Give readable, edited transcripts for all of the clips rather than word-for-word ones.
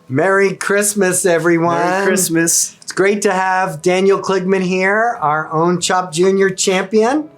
Merry Christmas, everyone. Merry Christmas. It's great to have Daniel Kligmann here, our own Chop Junior champion.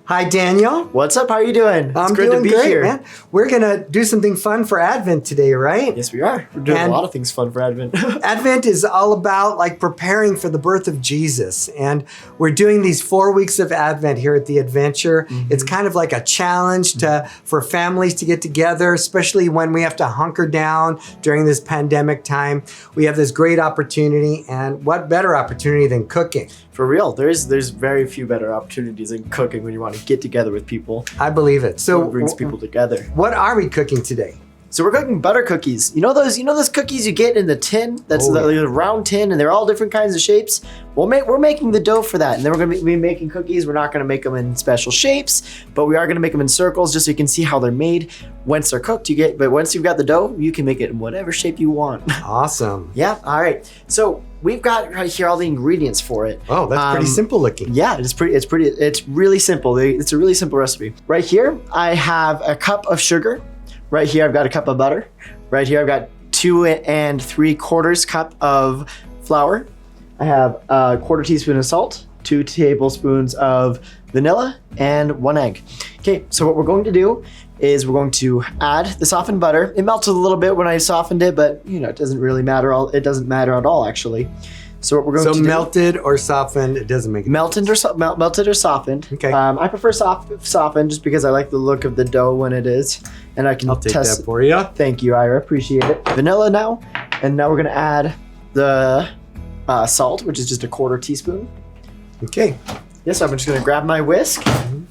Hi, Daniel. What's up? How are you doing? It's I'm great doing to be great, here. man. We're going to do something fun for Advent today, right? Yes, we are. We're doing And a lot of things fun for Advent. Advent is all about like preparing for the birth of Jesus. And we're doing these 4 weeks of Advent here at The Adventure. It's kind of like a challenge for families to get together, especially when we have to hunker down during this pandemic time. We have this great opportunity, and what better opportunity than cooking? For real, there's very few better opportunities in cooking when you want to get together with people. I believe it. So It brings people together. what are we cooking today? So we're cooking butter cookies. You know those cookies you get in the tin? That's the round tin, and they're all different kinds of shapes. We're making the dough for that, and then we're gonna be making cookies. We're not gonna make them in special shapes, but we are gonna make them in circles just so you can see how they're made. Once they're cooked, but once you've got the dough, you can make it in whatever shape you want. Awesome. Yeah. All right. So we've got right here all the ingredients for it. Oh, that's pretty simple looking. Yeah, it's really simple. It's a really simple recipe. Right here, I have a cup of sugar. Right here, I've got a cup of butter. Right here, I've got 2 3/4 cup of flour. I have a 1/4 teaspoon of salt, 2 tablespoons of vanilla, and 1 egg. Okay, so what we're going to do is we're going to add the softened butter. It melted a little bit when I softened it, but it doesn't really matter. It doesn't matter at all, actually. So what we're going to do, melted or softened, it doesn't make a melted or softened. Okay. I prefer softened just because I like the look of the dough when it is, and I can I'll take test. that for you. Thank you, Ira. Appreciate it. Vanilla now, and now we're gonna add the salt, which is just a 1/4 teaspoon. Okay. Yes, I'm just gonna grab my whisk, and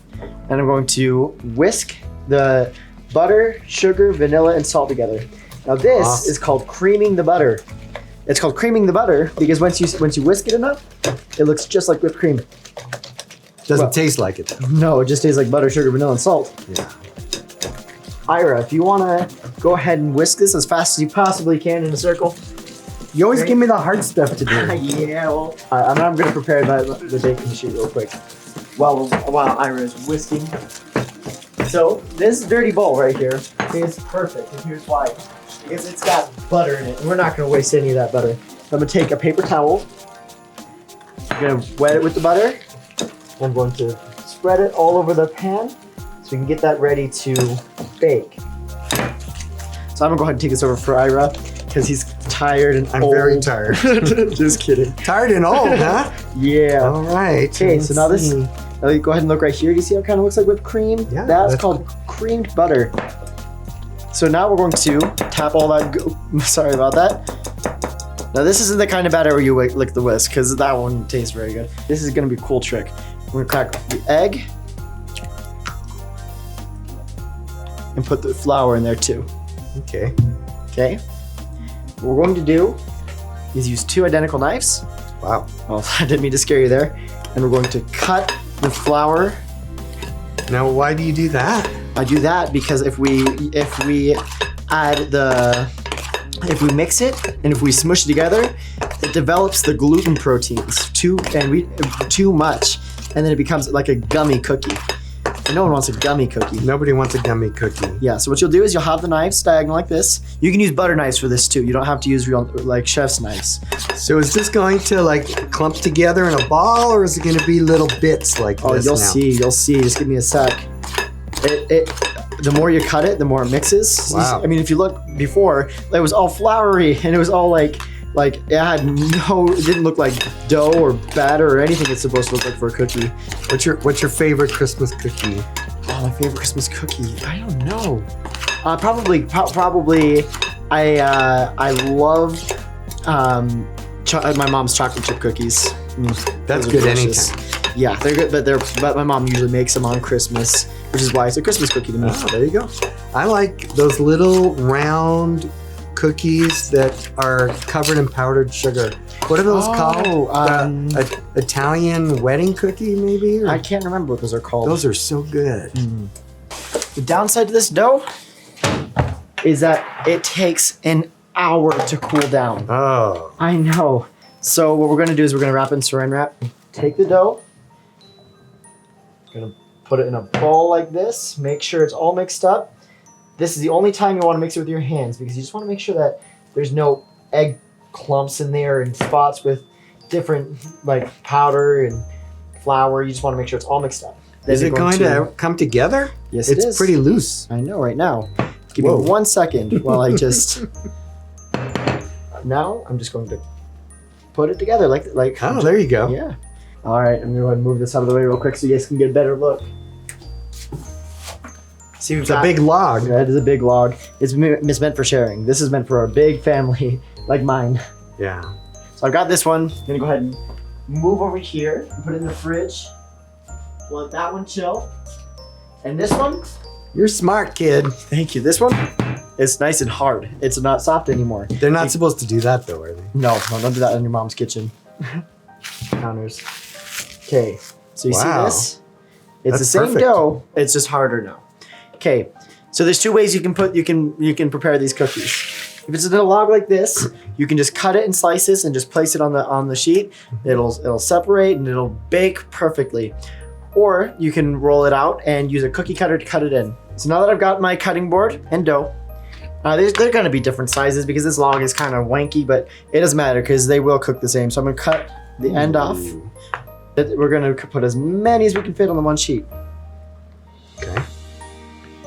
I'm going to whisk the butter, sugar, vanilla, and salt together. Now this is called creaming the butter. It's called creaming the butter because once you whisk it enough, it looks just like whipped cream. Doesn't taste like it. No, it just tastes like butter, sugar, vanilla, and salt. Yeah. Ira, if you wanna go ahead and whisk this as fast as you possibly can in a circle. You always give me the hard stuff to do. Yeah, well, I'm gonna prepare the baking sheet real quick while Ira is whisking. So this dirty bowl right here is perfect, and here's why. Because it's got butter in it, and we're not gonna waste any of that butter. So I'm gonna take a paper towel, I'm gonna wet it with the butter, I'm going to spread it all over the pan so we can get that ready to bake. So I'm gonna go ahead and take this over for Ira because he's tired and I'm old. very tired. Just kidding. Tired and old, huh? Yeah. All right. Okay, so now let's this, see. now go ahead and look right here. Do you see how it kind of looks like whipped cream? Yeah, That's called creamed butter. So now we're going to tap all that, sorry about that. Now this isn't the kind of batter where you lick the whisk because that one tastes very good. This is gonna be a cool trick. We're gonna crack the egg and put the flour in there too. Okay. Okay. What we're going to do is use 2 identical knives. Wow. Well, I didn't mean to scare you there. And we're going to cut the flour. Now, why do you do that? I do that because if we mix it and if we smush it together, it develops the gluten proteins too much, and then it becomes like a gummy cookie. And no one wants a gummy cookie. Nobody wants a gummy cookie. Yeah, so what you'll do is you'll have the knives diagonal like this. You can use butter knives for this too. You don't have to use real like chef's knives. So is this going to like clump together in a ball, or is it going to be little bits like this? Oh, you'll now? see. Just give me a sec. The more you cut it, the more it mixes. Wow. I mean, if you look before, it was all floury and it was all like it didn't look like dough or batter or anything it's supposed to look like for a cookie. What's your favorite Christmas cookie? Oh, my favorite Christmas cookie. I don't know. Probably. I love my mom's chocolate chip cookies. That's Those are good delicious. anytime. Yeah, they're good, but my mom usually makes them on Christmas, which is why it's a Christmas cookie to me. Oh, there you go. I like those little round cookies that are covered in powdered sugar. What are those called? Italian wedding cookie, maybe? Or? I can't remember what those are called. Those are so good. The downside to this dough is that it takes an hour to cool down. Oh. I know. So what we're gonna do is we're gonna wrap it in saran wrap. Take the dough. Gonna put it in a bowl like this. Make sure it's all mixed up. This is the only time you want to mix it with your hands because you just want to make sure that There's no egg clumps in there and spots with different like powder and flour. You just want to make sure it's all mixed up. Then Is you're it going to come together? Yes, it is. It's pretty loose. I know right now. Give Whoa. me 1 second while I just. Now I'm just going to put it together like. Oh, there you go. Yeah. All right, I'm gonna go ahead and move this out of the way real quick so you guys can get a better look. See, It's a big log. That is a big log. It's meant for sharing. This is meant for a big family like mine. Yeah. So I've got this one. I'm gonna go ahead and move over here and put it in the fridge. Let that one chill. And this one, You're smart, kid. thank you. This one is nice and hard. It's not soft anymore. They're not supposed to do that, though, are they? No, don't do that in your mom's kitchen. Counters. Okay, so you Wow. see this? It's the That's same perfect. dough. It's just harder now. Okay, so there's 2 ways you can prepare these cookies. If it's in a log like this, you can just cut it in slices and just place it on the sheet. It'll separate and it'll bake perfectly. Or you can roll it out and use a cookie cutter to cut it in. So now that I've got my cutting board and dough, they're going to be different sizes because this log is kind of wanky, but it doesn't matter because they will cook the same. So I'm going to cut the end off. We're going to put as many as we can fit on the one sheet. Okay.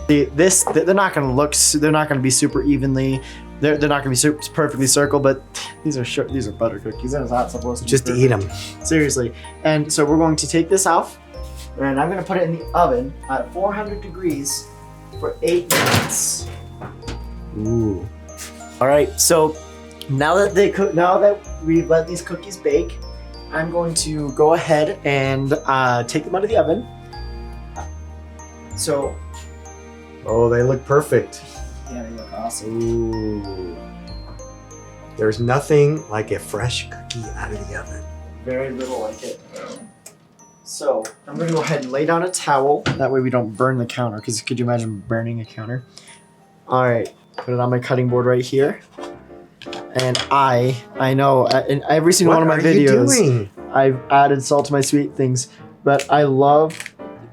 They're not going to be super evenly. They're not going to be perfectly circled, but these are butter cookies. That's not supposed to be Just to eat them. Seriously. And so we're going to take this off, and I'm going to put it in the oven at 400 degrees for 8 minutes. Ooh. All right. So now that we've let these cookies bake, I'm going to go ahead and take them out of the oven. So. Oh, they look perfect. Yeah, they look awesome. Ooh. There's nothing like a fresh cookie out of the oven. Very little like it. So I'm going to go ahead and lay down a towel. That way we don't burn the counter. Because could you imagine burning a counter? All right, put it on my cutting board right here. And I know in every single one of my videos, What are you doing? I've added salt to my sweet things. But I love,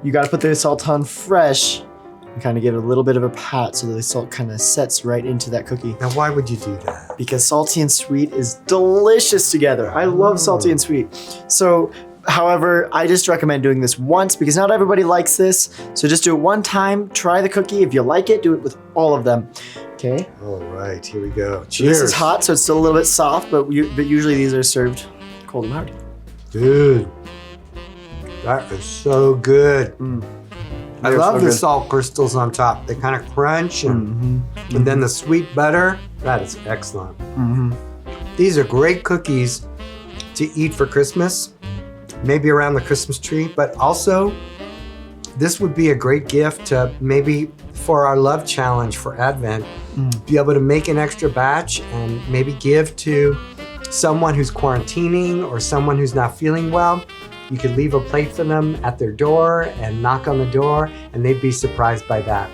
you got to put the salt on fresh. And kind of give it a little bit of a pat so the salt kind of sets right into that cookie. Now, why would you do that? Because salty and sweet is delicious together. I love salty and sweet. So, however, I just recommend doing this once because not everybody likes this. So just do it one time, try the cookie. If you like it, do it with all of them. Okay? All right, here we go. So Cheers. this is hot, so it's still a little bit soft, but usually these are served cold and hard. Dude, that is so good. I They're love so the good. salt crystals on top. They kind of crunch and then the sweet butter. That is excellent. These are great cookies to eat for Christmas, maybe around the Christmas tree, but also this would be a great gift to maybe for our love challenge for Advent, be able to make an extra batch and maybe give to someone who's quarantining or someone who's not feeling well. You could leave a plate for them at their door and knock on the door, and they'd be surprised by that.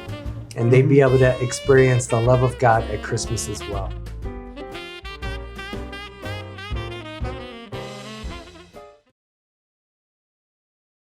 And they'd be able to experience the love of God at Christmas as well.